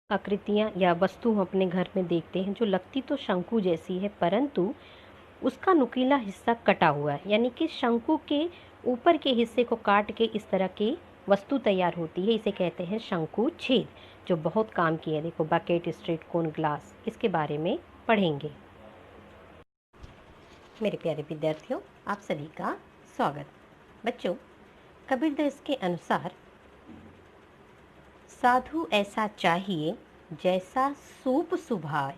आकृतियाँ या वस्तु हम अपने घर में देखते हैं जो लगती तो शंकु जैसी है, परंतु उसका नुकीला हिस्सा कटा हुआ है। यानी कि शंकु के ऊपर के हिस्से को काट के इस तरह की वस्तु तैयार होती है। इसे कहते हैं शंकु छेद, जो बहुत काम की है। देखो, बकेट, स्ट्रेट कोन, ग्लास, इसके बारे में पढ़ेंगे। मेरे प्यारे विद्यार्थियों, आप सभी का स्वागत। बच्चों, कबीरदास के अनुसार साधु ऐसा चाहिए जैसा सूप सुभाए,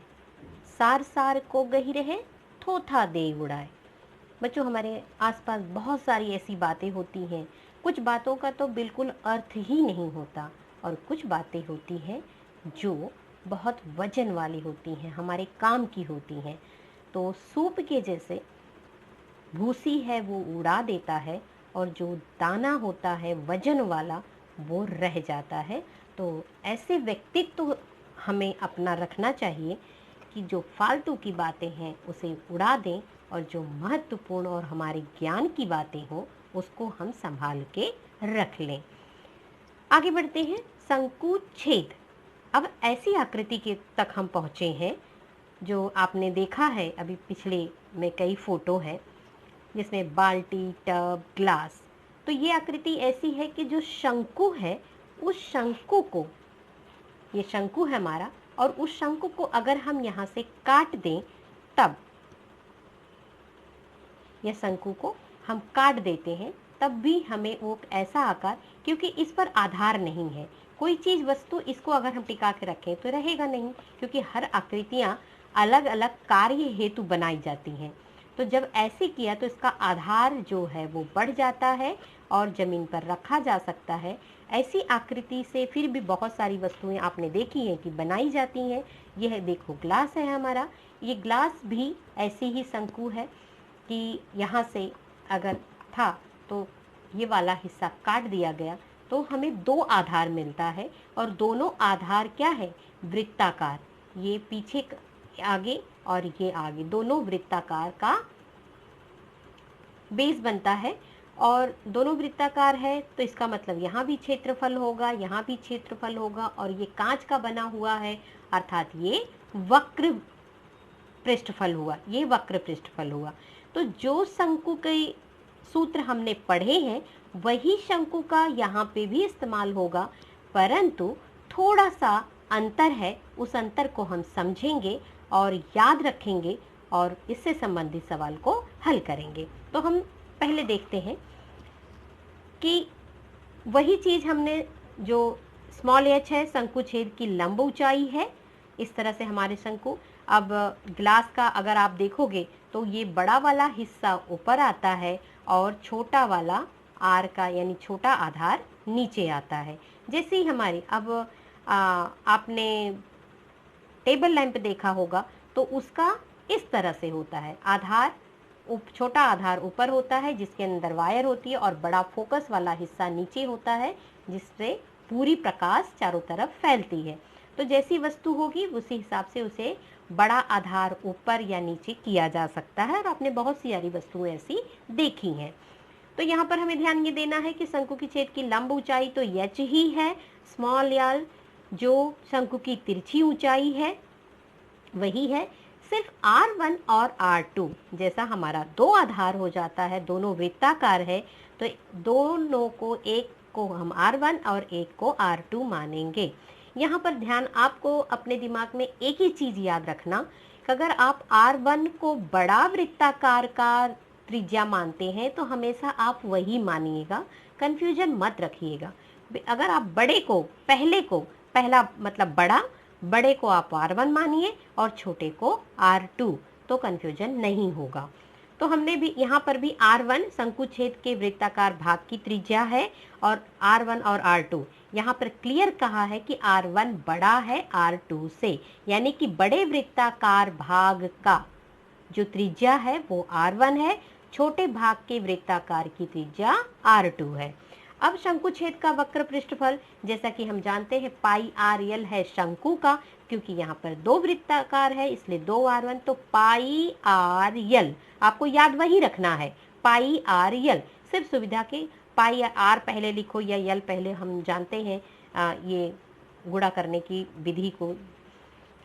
सार सार को गही रहे, थोथा दे उड़ाए। बच्चों, हमारे आसपास बहुत सारी ऐसी बातें होती हैं। कुछ बातों का तो बिल्कुल अर्थ ही नहीं होता और कुछ बातें होती हैं जो बहुत वजन वाली होती हैं, हमारे काम की होती हैं। तो सूप के जैसे भूसी है वो उड़ा देता है और जो दाना होता है वजन वाला वो रह जाता है। तो ऐसे व्यक्तित्व हमें अपना रखना चाहिए कि जो फालतू की बातें हैं उसे उड़ा दें और जो महत्वपूर्ण और हमारे ज्ञान की बातें हों उसको हम संभाल के रख लें। आगे बढ़ते हैं। संकुचेद। अब ऐसी आकृति के तक हम पहुँचे हैं जो आपने देखा है, अभी पिछले में कई फोटो है जिसमें बाल्टी, टब, ग्लास। तो ये आकृति ऐसी है कि जो शंकु है, उस शंकु को, ये शंकु है हमारा, और उस शंकु को अगर हम यहाँ से काट दें, तब यह शंकु को हम काट देते हैं तब भी हमें वो ऐसा आकार, क्योंकि इस पर आधार नहीं है। कोई चीज़ वस्तु इसको अगर हम टिका के रखें तो रहेगा नहीं, क्योंकि हर आकृतियाँ अलग अलग कार्य हेतु बनाई जाती हैं। तो जब ऐसे किया तो इसका आधार जो है वो बढ़ जाता है और ज़मीन पर रखा जा सकता है। ऐसी आकृति से फिर भी बहुत सारी वस्तुएं आपने देखी हैं कि बनाई जाती हैं। यह देखो ग्लास है हमारा, ये ग्लास भी ऐसे ही शंकु है कि यहाँ से अगर था तो ये वाला हिस्सा काट दिया गया तो हमें दो आधार मिलता है, और दोनों आधार क्या है? वृत्ताकार। ये पीछे आगे और ये आगे, दोनों वृत्ताकार का बेस बनता है। और दोनों वृत्ताकार है तो इसका मतलब यहाँ भी क्षेत्रफल होगा, यहाँ भी क्षेत्रफल होगा, और ये कांच का बना हुआ है अर्थात ये वक्र पृष्ठफल हुआ, ये वक्र पृष्ठफल हुआ। तो जो शंकु के सूत्र हमने पढ़े हैं वही शंकु का यहाँ पे भी इस्तेमाल होगा, परंतु थोड़ा सा अंतर है। उस अंतर को हम समझेंगे और याद रखेंगे और इससे संबंधित सवाल को हल करेंगे। तो हम पहले देखते हैं कि वही चीज़ हमने, जो स्मॉल h है, शंकु छेद की लंब ऊंचाई है, इस तरह से हमारे शंकु। अब ग्लास का अगर आप देखोगे तो ये बड़ा वाला हिस्सा ऊपर आता है और छोटा वाला आर का यानी छोटा आधार नीचे आता है। जैसे ही हमारी अब आपने टेबल लैंप देखा होगा तो उसका इस तरह से होता है, आधार छोटा आधार ऊपर होता है जिसके अंदर वायर होती है, और बड़ा फोकस वाला हिस्सा नीचे होता है जिससे पूरी प्रकाश चारों तरफ फैलती है। तो जैसी वस्तु होगी उसी हिसाब से उसे बड़ा आधार ऊपर या नीचे किया जा सकता है, और आपने बहुत सी सारी वस्तुएं ऐसी देखी हैं। तो यहाँ पर हमें ध्यान ये देना है कि शंकु की छेद की लंब ऊंचाई तो h ही है, स्मॉल एल। जो शंकु की तिरछी ऊंचाई है वही है। सिर्फ R1 और R2 जैसा हमारा दो आधार हो जाता है, दोनों वृत्ताकार है, तो दोनों को, एक को हम R1 और एक को R2 मानेंगे। यहाँ पर ध्यान आपको अपने दिमाग में एक ही चीज़ याद रखना कि अगर आप R1 को बड़ा वृत्ताकार का त्रिज्या मानते हैं तो हमेशा आप वही मानिएगा, कन्फ्यूजन मत रखिएगा। अगर आप बड़े को, पहला मतलब बड़े को आप R1 मानिए और छोटे को R2, तो कन्फ्यूजन नहीं होगा। तो हमने भी यहाँ पर भी R1 शंकु छेद के वृत्ताकार भाग की त्रिज्या है और R1 और R2 यहाँ पर क्लियर कहा है कि R1 बड़ा है R2 से, यानी कि बड़े वृत्ताकार भाग का जो त्रिज्या है वो R1 है, छोटे भाग के वृत्ताकार की त्रिज्या R2 है। अब शंकु छेद का वक्र पृष्ठफल, जैसा कि हम जानते हैं पाई आर यल है शंकु का, क्योंकि यहाँ पर दो वृत्ताकार है इसलिए 2R1, तो पाई आर यल आपको याद वही रखना है, पाई आर यल। सिर्फ सुविधा के पाई आर पहले लिखो या यल पहले, हम जानते हैं ये गुणा करने की विधि को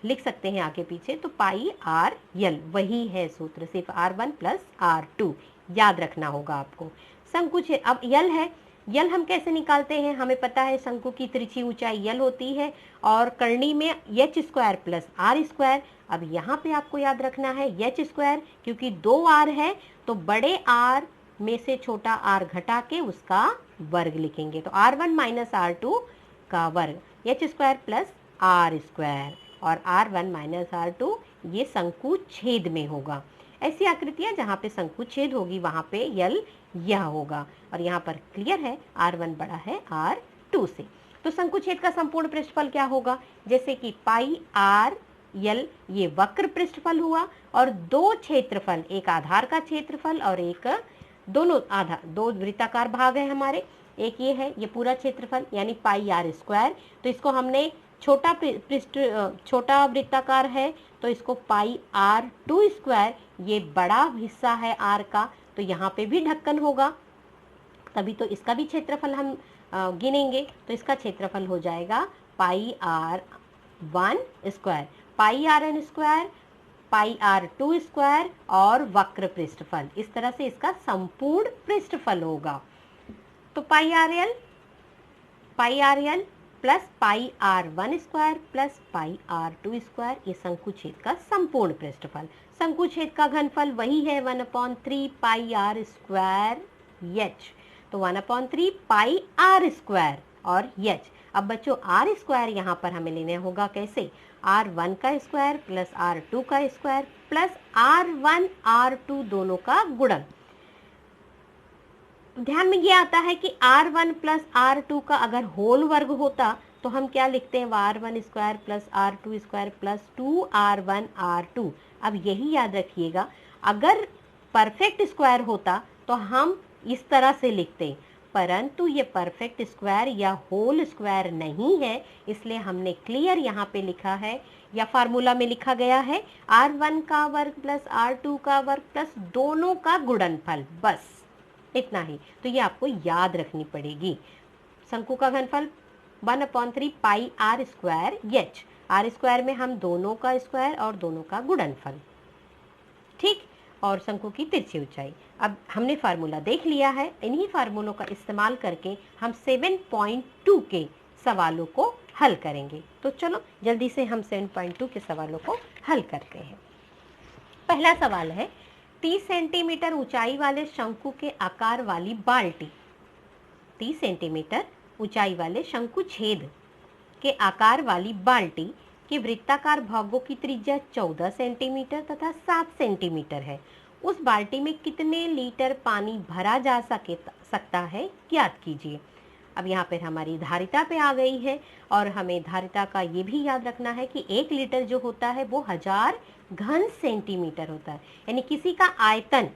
लिख सकते हैं आगे पीछे। तो पाई आर यल वही है सूत्र, सिर्फ R1 प्लस R2 याद रखना होगा आपको। शंकु छेद, अब यल है, यल हम कैसे निकालते हैं, हमें पता है शंकु की तिरछी ऊंचाई यल होती है और करनी में h square plus r square. अब यहाँ पे आपको याद रखना है h स्क्वायर, क्योंकि 2 r है तो बड़े r में से छोटा r घटा के उसका वर्ग लिखेंगे। तो R1 माइनस R2 का वर्ग, h square plus r square, और R1 माइनस R2 ये शंकु छेद में होगा। ऐसी आकृतियां जहाँ पे शंकु छेद होगी वहाँ पे यल यह होगा। और यहाँ पर क्लियर है R1 बड़ा है R2 से। तो शंकु छेद का संपूर्ण पृष्ठफल क्या होगा, जैसे कि पाई आर यल ये वक्र पृष्ठफल हुआ, और दो क्षेत्रफल, एक आधार का क्षेत्रफल और एक दोनों आधार, दो वृत्ताकार भाग है हमारे, एक ये है, ये पूरा क्षेत्रफल यानी पाई आर स्क्वायर। तो इसको हमने छोटा वृत्ताकार है तो इसको पाई R2 स्क्वायर, ये बड़ा हिस्सा है R का, तो यहाँ पे भी ढक्कन होगा, तभी तो इसका भी क्षेत्रफल हम गिनेंगे। तो इसका क्षेत्रफल हो जाएगा पाई R1 स्क्वायर, पाई RN स्क्वायर, पाई R2 स्क्वायर और वक्र पृष्ठफल। इस तरह से इसका संपूर्ण पृष्ठफल होगा। तो pi R L plus pi R1 square plus pi R2 square, ये शंकुछेद का संपूर्ण पृष्ठफल। शंकुछेद का घनफल वही है 1/3 पाई आर स्क्वायर h। तो 1/3 पाई आर स्क्वायर और h। अब बच्चों आर स्क्वायर यहाँ पर हमें लेना होगा कैसे, R1 का स्क्वायर प्लस R2 का स्क्वायर प्लस R1 R2 दोनों का गुणन। ध्यान में ये आता है कि R1 प्लस R2 का अगर होल वर्ग होता तो हम क्या लिखते हैं, R1 square plus R2 square plus 2R1 R2। अब यही याद रखिएगा, अगर परफेक्ट स्क्वायर होता तो हम इस तरह से लिखते, परंतु ये परफेक्ट स्क्वायर या होल स्क्वायर नहीं है, इसलिए हमने क्लियर यहाँ पे लिखा है या फार्मूला में लिखा गया है R1 का वर्ग प्लस R2 का वर्ग प्लस दोनों का गुणनफल, बस इतना ही। तो ये आपको याद रखनी पड़ेगी। शंकु का घनफल 1/3 pi R square h, R square में हम दोनों का स्क्वायर और दोनों का गुणनफल, ठीक, और शंकु की तिरछी ऊंचाई। अब हमने फार्मूला देख लिया है, इन्हीं फार्मूलों का इस्तेमाल करके हम 7.2 के सवालों को हल करेंगे। तो चलो जल्दी से हम 7.2 के सवालों को हल करते हैं। पहला सवाल है, 30 सेंटीमीटर ऊंचाई वाले शंकु के आकार वाली बाल्टी, 30 सेंटीमीटर ऊंचाई वाले शंकु छेद के आकार वाली बाल्टी के वृत्ताकार भागों की त्रिज्या 14 सेंटीमीटर तथा 7 सेंटीमीटर है। उस बाल्टी में कितने लीटर पानी भरा जा सकता है ज्ञात कीजिए। अब यहाँ पर हमारी धारिता पे आ गई है और हमें धारिता का ये भी याद रखना है कि 1 लीटर जो होता है वो 1000 घन सेंटीमीटर होता है, यानी किसी का आयतन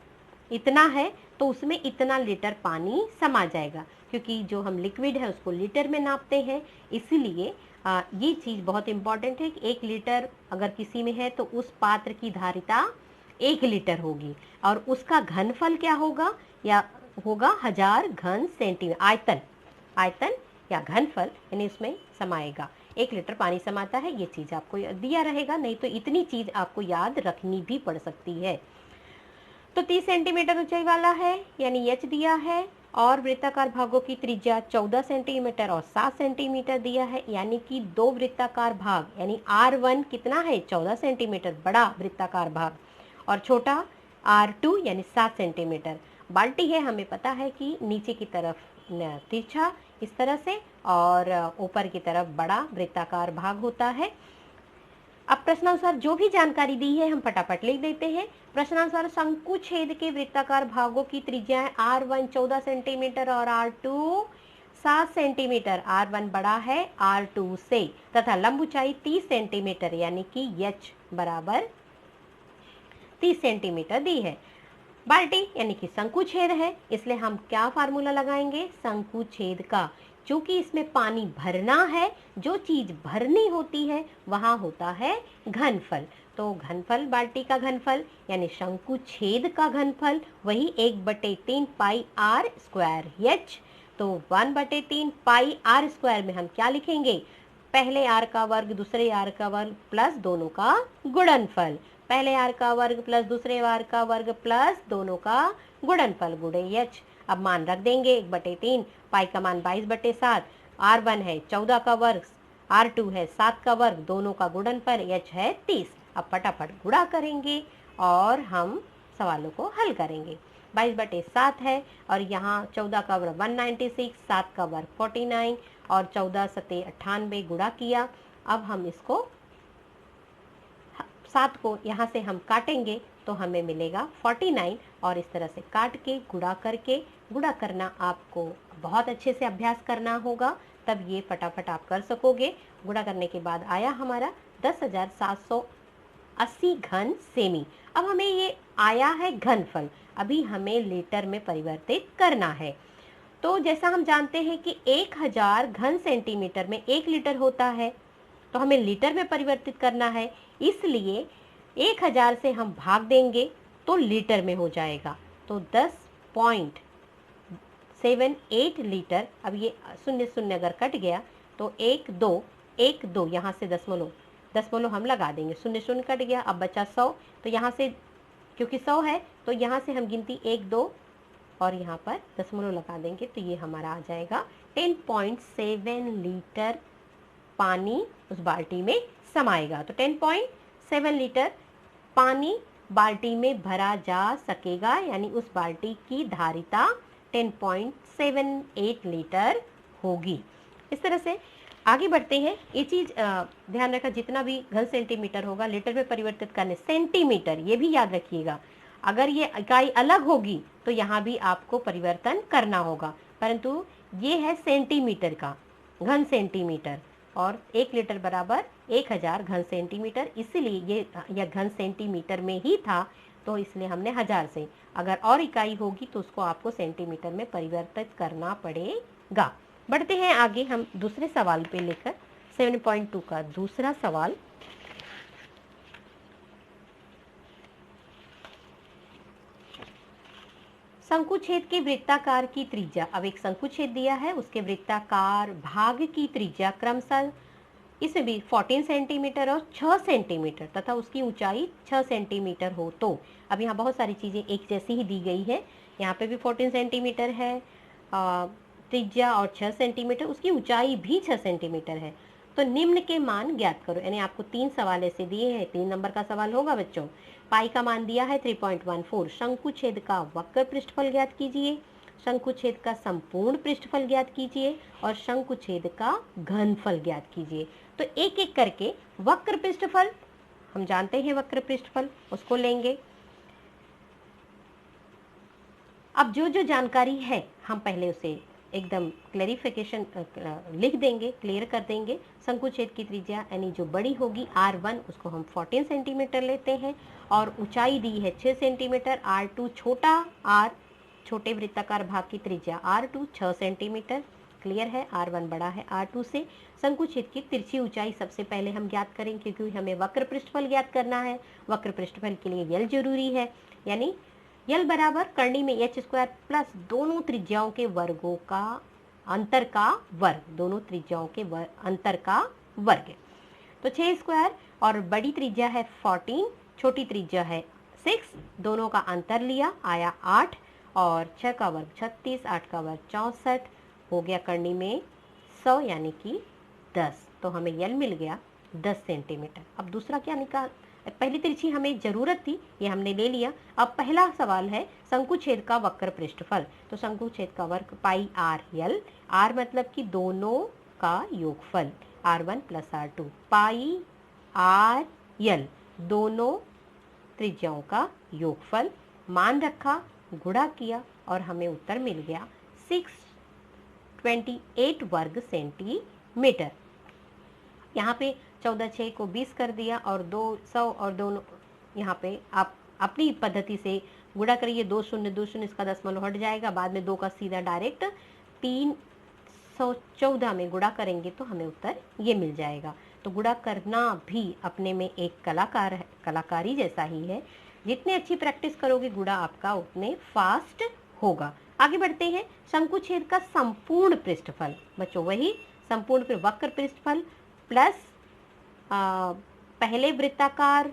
इतना है तो उसमें इतना लीटर पानी समा जाएगा, क्योंकि जो हम लिक्विड है उसको लीटर में नापते हैं, इसीलिए ये चीज़ बहुत इंपॉर्टेंट है कि 1 लीटर अगर किसी में है तो उस पात्र की धारिता 1 लीटर होगी और उसका घनफल क्या होगा, या होगा 1000 घन सेंटीमीटर। आयतन या घनफल यानी उसमें समाएगा, 1 लीटर पानी समाता है, ये चीज़ आपको दिया रहेगा, नहीं तो इतनी चीज़ आपको याद रखनी भी पड़ सकती है। तो 30 सेंटीमीटर ऊंचाई वाला है यानी h दिया है, और वृत्ताकार भागों की त्रिज्या 14 सेंटीमीटर और 7 सेंटीमीटर दिया है, यानी कि 2 वृत्ताकार भाग यानी R1 कितना है 14 सेंटीमीटर बड़ा वृत्ताकार भाग और छोटा R2 यानी 7 सेंटीमीटर। बाल्टी है, हमें पता है कि नीचे की तरफ तिरछा इस तरह से और ऊपर की तरफ बड़ा वृत्ताकार भाग होता है। अब प्रश्नानुसार जो भी जानकारी दी है हम फटाफट लिख देते हैं। प्रश्नानुसार शंकु छेद के वृत्ताकार भागों की त्रिज्या है R1 14 सेंटीमीटर और R2 7 सेंटीमीटर। R1 बड़ा है R2 से तथा लंब ऊंचाई 30 सेंटीमीटर यानी कि h बराबर 30 सेंटीमीटर दी है। बाल्टी यानी कि शंकु छेद है, इसलिए हम क्या फार्मूला लगाएंगे, शंकु छेद का। चूंकि इसमें पानी भरना है, जो चीज भरनी होती है वहां होता है घनफल, तो घनफल बाल्टी का घनफल यानी शंकु छेद का घनफल वही 1/3 पाई आर स्क्वायर h। तो 1/3 पाई आर स्क्वायर में हम क्या लिखेंगे, पहले आर का वर्ग दूसरे आर का वर्ग प्लस दोनों का गुणनफल, पहले आर का वर्ग प्लस दूसरे आर का वर्ग प्लस दोनों का गुणनफल गुणे एच। अब मान रख देंगे 1/3, पाई का मान 22/7, R1 है 14 का वर्ग, R2 है 7 का वर्ग, दोनों का गुणनफल H है 30। अब फटाफट गुणा करेंगे और हम सवालों को हल करेंगे। 22/7 है और यहाँ 14 का वर्ग 196, 7 का वर्ग 49 और 14 सते 98 गुणा किया। अब हम इसको 7 को यहाँ से हम काटेंगे तो हमें मिलेगा 49 और इस तरह से काट के गुणा करके, गुणा करना आपको बहुत अच्छे से अभ्यास करना होगा, तब ये फटाफट आप कर सकोगे। गुणा करने के बाद आया हमारा 10,780 घन सेमी। अब हमें ये आया है घनफल, अभी हमें लीटर में परिवर्तित करना है। तो जैसा हम जानते हैं कि 1000 घन सेंटीमीटर में 1 लीटर होता है, तो हमें लीटर में परिवर्तित करना है, इसलिए 1000 से हम भाग देंगे तो लीटर में हो जाएगा। तो 10.78 लीटर। अब ये 0 अगर कट गया तो 1 2 यहाँ से दशमलव हम लगा देंगे, 0 कट गया। अब बचा 100, तो यहाँ से क्योंकि 100 है तो यहाँ से हम गिनती 1 2 और यहाँ पर दशमलव लगा देंगे, तो ये हमारा आ जाएगा 10.7 लीटर पानी उस बाल्टी में समाएगा। तो 10.7 लीटर पानी बाल्टी में भरा जा सकेगा, यानी उस बाल्टी की धारिता 10.78 लीटर होगी। इस तरह से आगे बढ़ते हैं। ये चीज ध्यान रखा, जितना भी घन सेंटीमीटर होगा लीटर में परिवर्तित करने, सेंटीमीटर ये भी याद रखिएगा, अगर ये इकाई अलग होगी तो यहाँ भी आपको परिवर्तन करना होगा, परंतु ये है सेंटीमीटर का, घन सेंटीमीटर, और 1 लीटर बराबर 1000 घन सेंटीमीटर, इसीलिए ये घन सेंटीमीटर में ही था, तो इसलिए हमने 1000 से, अगर और इकाई होगी तो उसको आपको सेंटीमीटर में परिवर्तित करना पड़ेगा। बढ़ते हैं आगे हम दूसरे सवाल पे लेकर, 7.2 का दूसरा सवाल। शंकुछेद के वृत्ताकार की त्रिज्या, अब एक शंकुछेद दिया है, उसके वृत्ताकार भाग की त्रिज्या क्रमशः इसमें भी 14 सेंटीमीटर और 6 सेंटीमीटर तथा उसकी ऊंचाई 6 सेंटीमीटर हो तो, अब यहाँ बहुत सारी चीज़ें एक जैसी ही दी गई है, यहाँ पे भी 14 सेंटीमीटर है त्रिज्या और 6 सेंटीमीटर, उसकी ऊंचाई भी 6 सेंटीमीटर है, तो निम्न के मान ज्ञात करो। यानी आपको 3 सवाल ऐसे दिए हैं, 3 नंबर का सवाल होगा बच्चों। पाई का मान दिया है 3.14, शंकुछेद का वक्र पृष्ठफल ज्ञात कीजिए, शंकुछेद का संपूर्ण पृष्ठफल ज्ञात कीजिए और शंकुछेद का घनफल ज्ञात कीजिए। तो एक एक करके वक्र पृष्ठफल, हम जानते हैं वक्र पृष्ठफल, उसको लेंगे। अब जो जो जानकारी है हम पहले उसे एकदम क्लैरिफिकेशन लिख देंगे, क्लियर कर देंगे। शंकुछेद की त्रिज्या यानी जो बड़ी होगी R1 उसको हम 14 सेंटीमीटर लेते हैं और ऊंचाई दी है 6 सेंटीमीटर। R2 छोटा r, छोटे वृत्ताकार भाग की त्रिज्या R2 6 सेंटीमीटर, क्लियर है। R1 बड़ा है R2 से। शंकुछेद की तिरछी ऊंचाई सबसे पहले हम ज्ञात करेंगे, क्योंकि हमें वक्र पृष्ठफल ज्ञात करना है। वक्र पृष्ठफल के लिए यल जरूरी है, यानी यल बराबर करनी में h स्क्वायर प्लस दोनों त्रिज्याओं के वर्गों का अंतर का वर्ग, दोनों त्रिज्याओं के अंतर का वर्ग। तो 6 स्क्वायर और बड़ी त्रिज्या है 14, छोटी त्रिज्या है 6, दोनों का अंतर लिया आया 8 और 6 का वर्ग 36, 8 का वर्ग 64, हो गया करनी में 100 यानी कि 10, तो हमें यल मिल गया 10 सेंटीमीटर। अब दूसरा क्या निकाल, पहली तिरछी हमें जरूरत थी, ये हमने ले लिया। अब पहला सवाल है शंकुछेद का वक्र पृष्ठफल, तो शंकुछेद का वर्ग पाई आर यल, आर मतलब कि दोनों का योगफल R1 प्लस R2, पाई आर यल दोनों त्रिज्याओं का योगफल, मान रखा, गुणा किया और हमें उत्तर मिल गया 628 वर्ग सेंटीमीटर। यहाँ पे 14 6 को 20 कर दिया और 200 और दोनों यहाँ पे आप अपनी पद्धति से गुणा करिए, 2 शून्य 2 शून्य, इसका दशमलव हट जाएगा, बाद में 2 का सीधा डायरेक्ट 314 में गुणा करेंगे तो हमें उत्तर ये मिल जाएगा। तो गुणा करना भी अपने में एक कलाकारी जैसा ही है, जितने अच्छी प्रैक्टिस करोगे गुणा आपका उतने फास्ट होगा। आगे बढ़ते हैं, शंकुछेद का संपूर्ण पृष्ठफल, बच्चों वही संपूर्ण वक्र पृष्ठफल प्लस पहले वृत्ताकार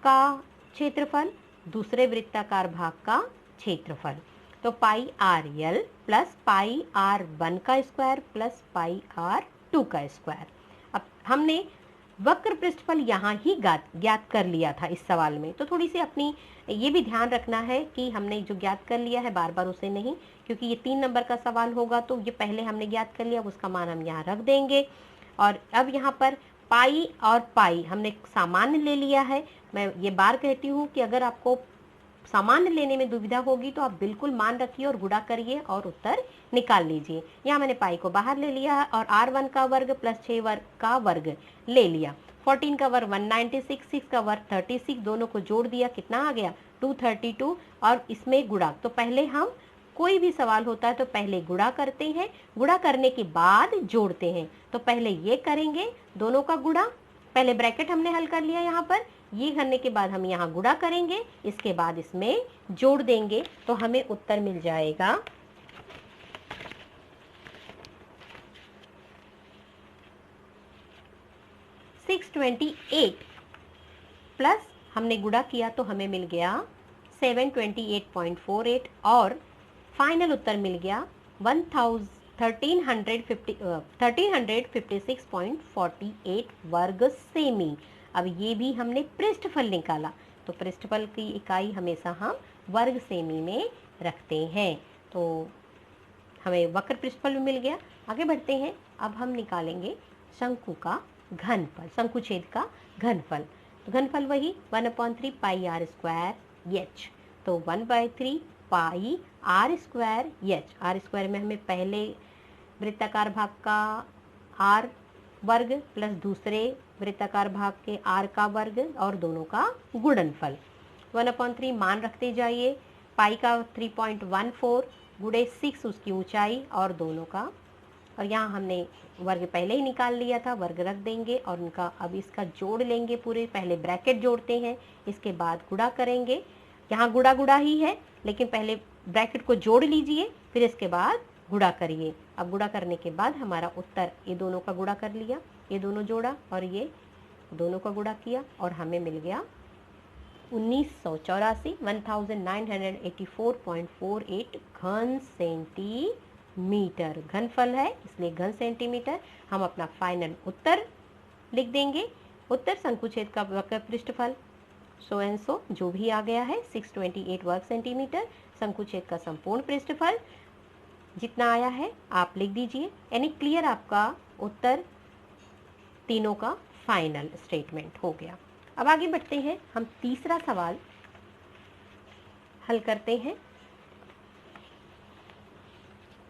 का क्षेत्रफल, दूसरे वृत्ताकार भाग का क्षेत्रफल। तो pi R L plus pi R 1 का स्क्वायर प्लस पाई आर 2 का स्क्वायर। अब हमने वक्र पृष्ठफल यहाँ ही ज्ञात कर लिया था इस सवाल में, तो थोड़ी सी अपनी ये भी ध्यान रखना है कि हमने जो ज्ञात कर लिया है बार बार उसे नहीं, क्योंकि ये 3 नंबर का सवाल होगा तो ये पहले हमने ज्ञात कर लिया, उसका मान हम यहाँ रख देंगे। और अब यहाँ पर पाई और पाई हमने सामान्य ले लिया है। मैं ये बार कहती हूँ कि अगर आपको सामान्य लेने में दुविधा होगी तो आप बिल्कुल मान रखिए और गुणा करिए और उत्तर निकाल लीजिए। यहाँ मैंने पाई को बाहर ले लिया है और r1 का वर्ग प्लस 6 वर्ग का वर्ग ले लिया। 14 का वर्ग 196, 6 का वर्ग 36, दोनों को जोड़ दिया, कितना आ गया 232 और इसमें गुणा। तो पहले हम कोई भी सवाल होता है तो पहले गुणा करते हैं, गुणा करने के बाद जोड़ते हैं। तो पहले ये करेंगे दोनों का गुणा, पहले ब्रैकेट हमने हल कर लिया यहाँ पर, ये करने के बाद हम यहाँ गुणा करेंगे, इसके बाद इसमें जोड़ देंगे तो हमें उत्तर मिल जाएगा 628 प्लस हमने गुणा किया तो हमें मिल गया 728.48 और फाइनल उत्तर मिल गया 1356.48 वर्ग सेमी। अब ये भी हमने पृष्ठफल निकाला, तो पृष्ठफल की इकाई हमेशा हम वर्ग सेमी में रखते हैं। तो हमें वक्र पृष्ठफल मिल गया। आगे बढ़ते हैं, अब हम निकालेंगे शंकु का घनफल, शंकुछेद का घनफल। तो घनफल वही 1/3 पाई आर स्क्वायर एच। तो 1/3 pi R square H, R square में हमें पहले वृत्ताकार भाग का आर वर्ग प्लस दूसरे वृत्ताकार भाग के आर का वर्ग और दोनों का गुणनफल। 1/3 मान रखते जाइए, पाई का 3.14 गुणे 6 उसकी ऊंचाई और दोनों का, और यहाँ हमने वर्ग पहले ही निकाल लिया था, वर्ग रख देंगे और उनका अब इसका जोड़ लेंगे पूरे, पहले ब्रैकेट जोड़ते हैं इसके बाद गुणा करेंगे। यहाँ गुणा गुणा ही है लेकिन पहले ब्रैकेट को जोड़ लीजिए फिर इसके बाद गुणा करिए। अब गुणा करने के बाद हमारा उत्तर, ये दोनों का गुणा कर लिया, ये दोनों जोड़ा और ये दोनों का गुणा किया और हमें मिल गया 1984 1984.48 घन सेंटीमीटर। घनफल है इसलिए घन सेंटीमीटर। हम अपना फाइनल उत्तर लिख देंगे। उत्तर शंकुछेद का वक्र पृष्ठफल सो एंड सो जो भी आ गया है 628 वर्ग सेंटीमीटर। शंकुछेद का संपूर्ण पृष्ठफल जितना आया है आप लिख दीजिए। यानी क्लियर आपका उत्तर तीनों का फाइनल स्टेटमेंट हो गया। अब आगे बढ़ते हैं, हम तीसरा सवाल हल करते हैं।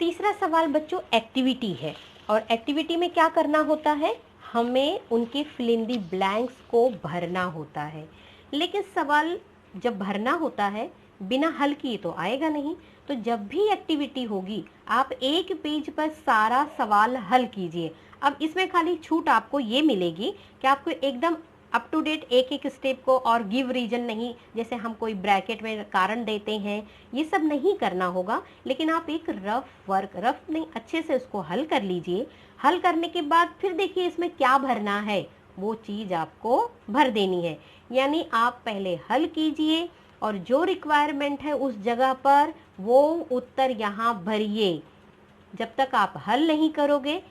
तीसरा सवाल बच्चों एक्टिविटी है और एक्टिविटी में क्या करना होता है, हमें उनके फिल इन दी ब्लैंक्स को भरना होता है। लेकिन सवाल जब भरना होता है बिना हल किए तो आएगा नहीं। तो जब भी एक्टिविटी होगी आप एक पेज पर सारा सवाल हल कीजिए। अब इसमें खाली छूट आपको ये मिलेगी कि आपको एकदम अप टू डेट एक एक स्टेप को और गिव रीजन नहीं, जैसे हम कोई ब्रैकेट में कारण देते हैं, ये सब नहीं करना होगा। लेकिन आप एक रफ नहीं, अच्छे से उसको हल कर लीजिए। हल करने के बाद फिर देखिए इसमें क्या भरना है, वो चीज़ आपको भर देनी है। यानी आप पहले हल कीजिए और जो रिक्वायरमेंट है उस जगह पर वो उत्तर यहाँ भरिए। जब तक आप हल नहीं करोगे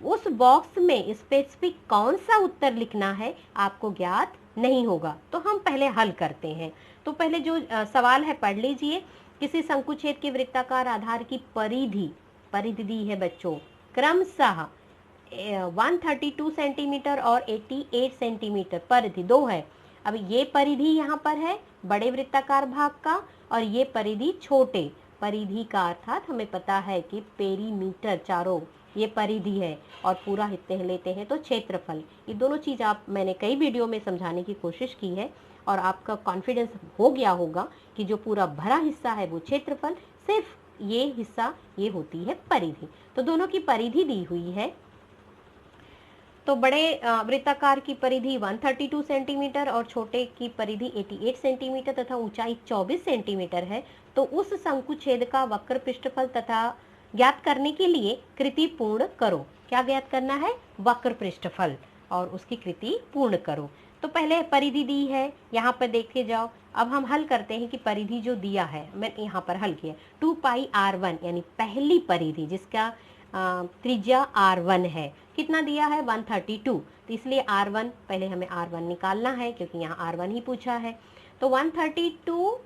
उस बॉक्स में स्पेसिफिक कौन सा उत्तर लिखना है आपको ज्ञात नहीं होगा। तो हम पहले हल करते हैं। तो पहले जो सवाल है पढ़ लीजिए। किसी शंकुछेद के वृत्ताकार आधार की परिधि दी है बच्चों क्रमशः 132 सेंटीमीटर और 88 सेंटीमीटर, परिधि दो है। अब ये परिधि यहाँ पर है बड़े वृत्ताकार भाग का और ये परिधि छोटे परिधि का, अर्थात हमें पता है कि पेरीमीटर चारों ये परिधि है और पूरा हिस्से लेते हैं तो क्षेत्रफल। ये दोनों चीज़ आप मैंने कई वीडियो में समझाने की कोशिश की है और आपका कॉन्फिडेंस हो गया होगा कि जो पूरा भरा हिस्सा है वो क्षेत्रफल, सिर्फ ये हिस्सा ये होती है परिधि। तो दोनों की परिधि दी हुई है। तो बड़े वृत्ताकार की परिधि 132 सेंटीमीटर और छोटे की परिधि 88 सेंटीमीटर तथा ऊंचाई 24 सेंटीमीटर है। तो उस शंकुछेद का वक्र पृष्ठफल तथा ज्ञात करने के लिए कृति पूर्ण करो। क्या ज्ञात करना है? वक्र पृष्ठफल, और उसकी कृति पूर्ण करो। तो पहले परिधि दी है, यहाँ पर देखे जाओ। अब हम हल करते हैं कि परिधि जो दिया है, मैं यहाँ पर हल किया 2πr1 यानी पहली परिधि जिसका त्रिज्या r1 है, कितना दिया है? 132। तो इसलिए r1, पहले हमें r1 निकालना है क्योंकि यहाँ r1 ही पूछा है। तो 132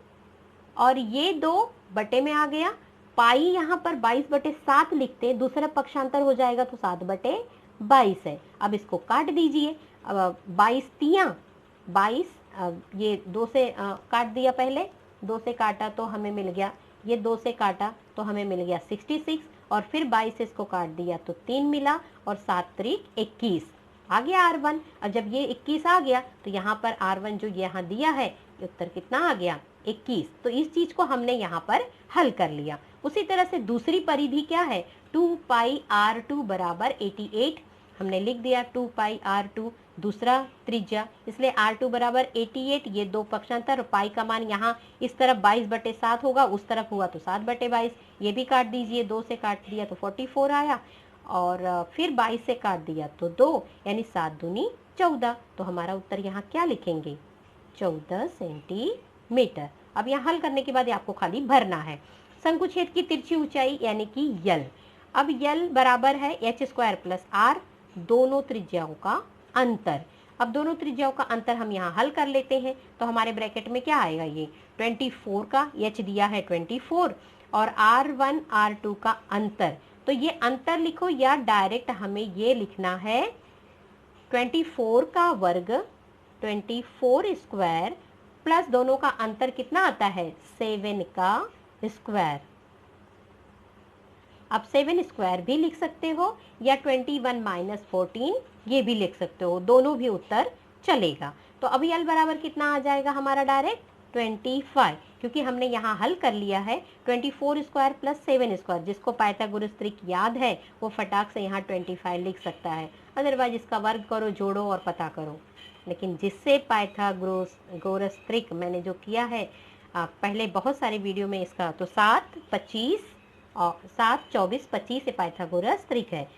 और ये 2 बटे में आ गया। पाई यहाँ पर 22/7 लिखते हैं, दूसरा पक्षांतर हो जाएगा तो 7/22 है। अब इसको काट दीजिए। अब 22 तियां 22, ये 2 से काट दिया, पहले 2 से काटा तो हमें मिल गया, ये 2 से काटा तो हमें मिल गया 66, और फिर 22 से इसको काट दिया तो 3 मिला, और 7 त्रिक 21 आ गया r1। अब जब ये 21 आ गया तो यहाँ पर r1 जो यहाँ दिया है, उत्तर कितना आ गया? 21। तो इस चीज को हमने यहाँ पर हल कर लिया। उसी तरह से दूसरी परिधि क्या है? 2πr2 बराबर 88, हमने लिख दिया 2πr2 दूसरा त्रिज्या, इसलिए r2 बराबर 88। ये 2 पक्षांतर, पाई का मान यहाँ इस तरफ 22/7 होगा, उस तरफ हुआ तो 7/22। ये भी काट दीजिए, 2 से काट दिया तो 44 आया, और फिर 22 से काट दिया तो 2, यानी 7 दूनी 14। तो हमारा उत्तर यहाँ क्या लिखेंगे? 14 सेंटीमीटर। अब यहाँ हल करने के बाद आपको खाली भरना है। शंकुछेद की तिरछी ऊंचाई यानी कि यल। अब यल बराबर है h² + r, दोनों त्रिज्याओं का अंतर। अब दोनों त्रिज्याओं का अंतर हम यहाँ हल कर लेते हैं। तो हमारे ब्रैकेट में क्या आएगा? ये 24 का h दिया है 24, और r1 r2 का अंतर। तो ये अंतर लिखो, या डायरेक्ट हमें ये लिखना है 24 का वर्ग 24² प्लस दोनों का अंतर कितना आता है? 7 का स्क्वायर। अब 7 स्क्वायर भी लिख सकते हो, या 21 - 14 ये भी लिख सकते हो, दोनों भी उत्तर चलेगा। तो अभी l बराबर कितना आ जाएगा हमारा? डायरेक्ट 25, क्योंकि हमने यहाँ हल कर लिया है 24² + 7 स्क्वायर। जिसको पाइथागोरस ट्रिक याद है वो फटाक से यहाँ 25 लिख सकता है, अदरवाइज इसका वर्ग करो, जोड़ो और पता करो। लेकिन जिससे पाइथागोरस ट्रिक मैंने जो किया है पहले बहुत सारे वीडियो में इसका, तो 7, 25 और 7, 24, 25 से पाइथागोरस ट्रिक है।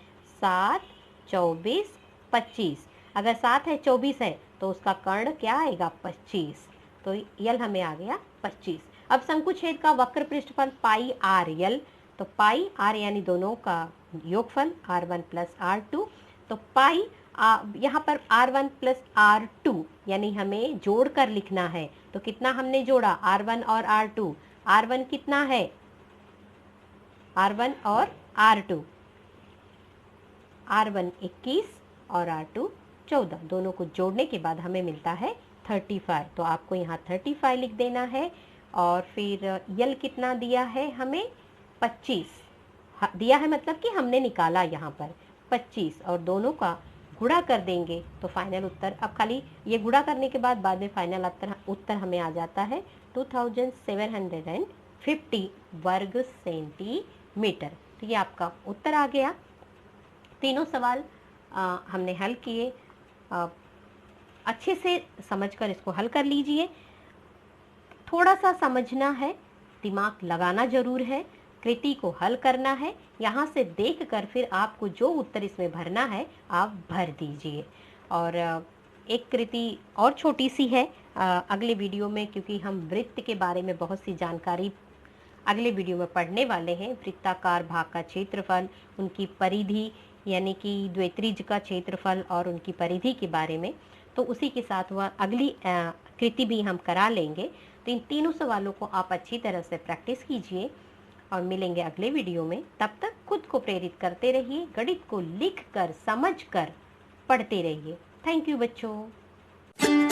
7, 24, 25। अगर 7 है 24 है तो उसका कर्ण क्या आएगा? 25। तो यल हमें आ गया 25। अब शंकुछेद का वक्र पृष्ठफल पाई आर यल। तो पाई आर यानी दोनों का योगफल r1 + r2। तो पाई यहाँ पर r1 + r2 यानी हमें जोड़ कर लिखना है। तो कितना हमने जोड़ा? r1 और r2। r1 कितना है? r1 और r2, r1 21 और r2 14। दोनों को जोड़ने के बाद हमें मिलता है 35। तो आपको यहाँ 35 लिख देना है। और फिर यल कितना दिया है हमें? 25 दिया है, मतलब कि हमने निकाला यहाँ पर 25, और दोनों का गुणा कर देंगे तो फाइनल उत्तर, अब खाली ये गुणा करने के बाद में फाइनल उत्तर हमें आ जाता है 2750 वर्ग सेंटीमीटर। तो ये आपका उत्तर आ गया। तीनों सवाल हमने हल किए। अच्छे से समझकर इसको हल कर लीजिए। थोड़ा सा समझना है, दिमाग लगाना जरूर है, कृति को हल करना है। यहाँ से देखकर फिर आपको जो उत्तर इसमें भरना है आप भर दीजिए। और एक कृति और छोटी सी है अगले वीडियो में, क्योंकि हम वृत्त के बारे में बहुत सी जानकारी अगले वीडियो में पढ़ने वाले हैं। वृत्ताकार भाग का क्षेत्रफल, उनकी परिधि यानी कि द्वित्रिज का क्षेत्रफल और उनकी परिधि के बारे में, तो उसी के साथ वह अगली कृति भी हम करा लेंगे। तो इन तीनों सवालों को आप अच्छी तरह से प्रैक्टिस कीजिए और मिलेंगे अगले वीडियो में। तब तक खुद को प्रेरित करते रहिए, गणित को लिख कर समझ कर पढ़ते रहिए। थैंक यू बच्चों।